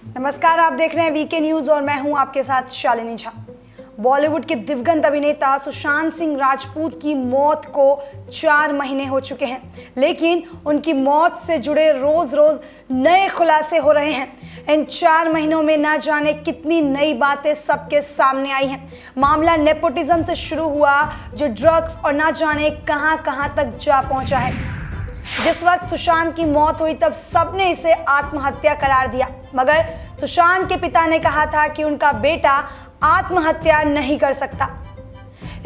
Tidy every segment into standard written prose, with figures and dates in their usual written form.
नमस्कार, आप देख रहे हैं वीके न्यूज और मैं हूं आपके साथ शालिनी झा। बॉलीवुड के दिवंगत अभिनेता सुशांत सिंह राजपूत की मौत को 4 महीने हो चुके हैं, लेकिन उनकी मौत से जुड़े रोज रोज नए खुलासे हो रहे हैं। इन 4 महीनों में ना जाने कितनी नई बातें सबके सामने आई हैं। मामला नेपोटिज्म से शुरू हुआ, जो ड्रग्स और ना जाने कहां कहां तक जा पहुंचा है। जिस वक्त सुशांत की मौत हुई तब सबने इसे आत्महत्या करार दिया, मगर सुशांत के पिता ने कहा था कि उनका बेटा आत्महत्या नहीं कर सकता।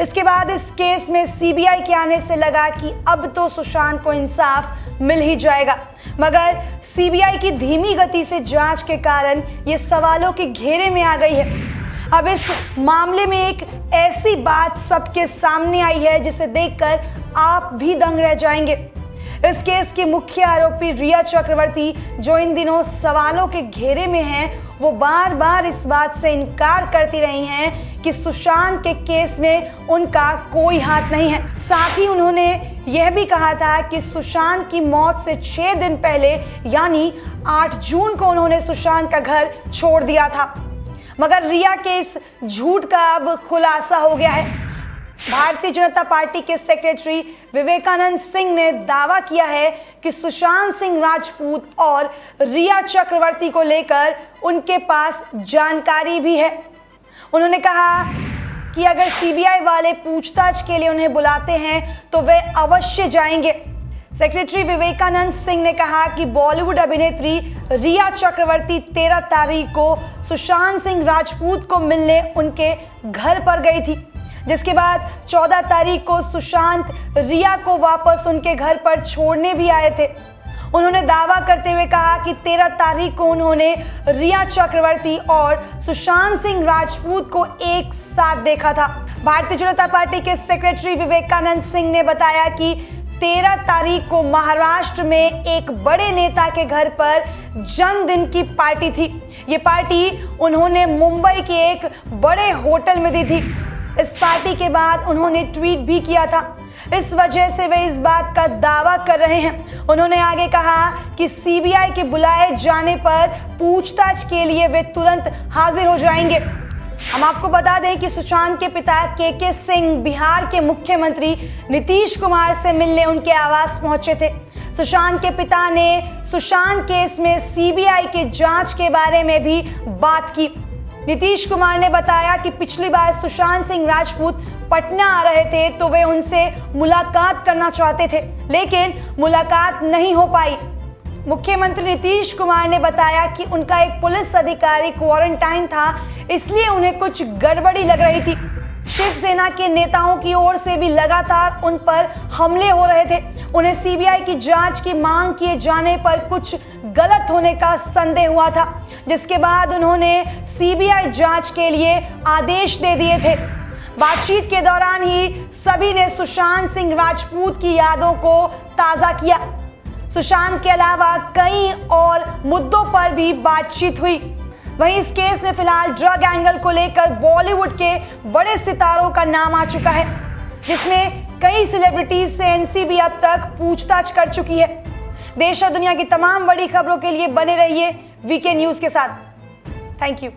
इसके बाद इस केस में सीबीआई के आने से लगा कि अब तो सुशांत को इंसाफ मिल ही जाएगा, मगर सीबीआई की धीमी गति से जांच के कारण ये सवालों के घेरे में आ गई है। अब इस मामले में एक ऐसी बात सबके सामने आई है जिसे देखकर आप भी दंग रह जाएंगे। इस केस की मुख्य आरोपी रिया चक्रवर्ती, जो इन दिनों सवालों के घेरे में हैं, वो बार बार इस बात से इनकार करती रही हैं कि सुशांत के केस में उनका कोई हाथ नहीं है। साथ ही उन्होंने यह भी कहा था कि सुशांत की मौत से 6 दिन पहले यानी 8 जून को उन्होंने सुशांत का घर छोड़ दिया था, मगर रिया के इस झूठ का अब खुलासा हो गया है। भारतीय जनता पार्टी के सेक्रेटरी विवेकानंद सिंह ने दावा किया है कि सुशांत सिंह राजपूत और रिया चक्रवर्ती को लेकर उनके पास जानकारी भी है। उन्होंने कहा कि अगर सीबीआई वाले पूछताछ के लिए उन्हें बुलाते हैं तो वे अवश्य जाएंगे। सेक्रेटरी विवेकानंद सिंह ने कहा कि बॉलीवुड अभिनेत्री रिया चक्रवर्ती 13 तारीख को सुशांत सिंह राजपूत को मिलने उनके घर पर गई थी, जिसके बाद 14 तारीख को सुशांत रिया को वापस उनके घर पर छोड़ने भी आए थे। उन्होंने दावा करते हुए कहा कि 13 तारीख को उन्होंने रिया चक्रवर्ती और सुशांत सिंह राजपूत को एक साथ देखा था। भारतीय जनता पार्टी के सेक्रेटरी विवेकानंद सिंह ने बताया कि 13 तारीख को महाराष्ट्र में एक बड़े नेता के घर पर जन्मदिन की पार्टी थी। ये पार्टी उन्होंने मुंबई के एक बड़े होटल में दी थी। इस पार्टी के बाद उन्होंने ट्वीट भी किया था, इस वजह से वे इस बात का दावा कर रहे हैं। उन्होंने आगे कहा कि सीबीआई के बुलाए जाने पर पूछताछ के लिए वे तुरंत हाजिर हो जाएंगे। हम आपको बता दें कि सुशांत के पिता के सिंह बिहार के मुख्यमंत्री नीतीश कुमार से मिलने उनके आवास पहुंचे थे। सुशांत के पिता ने सुशांत केस में सीबीआई के जांच के बारे में भी बात की। नीतीश कुमार ने बताया कि पिछली बार सुशांत सिंह राजपूत पटना आ रहे थे तो वे उनसे मुलाकात करना चाहते थे, लेकिन मुलाकात नहीं हो पाई। मुख्यमंत्री नीतीश कुमार ने बताया कि उनका एक पुलिस अधिकारी क्वारंटाइन था, इसलिए उन्हें कुछ गड़बड़ी लग रही थी। शिवसेना के नेताओं की ओर से भी लगातार उन पर हमले हो रहे थे। उन्हें सीबीआई की जांच की मांग किए जाने पर कुछ गलत होने का संदेह हुआ था, जिसके बाद उन्होंने सीबीआई जांच के लिए आदेश दे दिए थे। बातचीत के दौरान ही सभी ने सुशांत सिंह राजपूत की यादों को ताजा किया। सुशांत के अलावा कई और मुद्दों पर भी बातचीत हुई। वहीं इस केस में फिलहाल ड्रग एंगल को लेकर बॉलीवुड के बड़े सितारों का नाम आ चुका है, जिसमें कई सेलिब्रिटीज से एनसीबी अब तक पूछताछ कर चुकी है। देश और दुनिया की तमाम बड़ी खबरों के लिए बने रहिए वीके न्यूज के साथ। Thank you.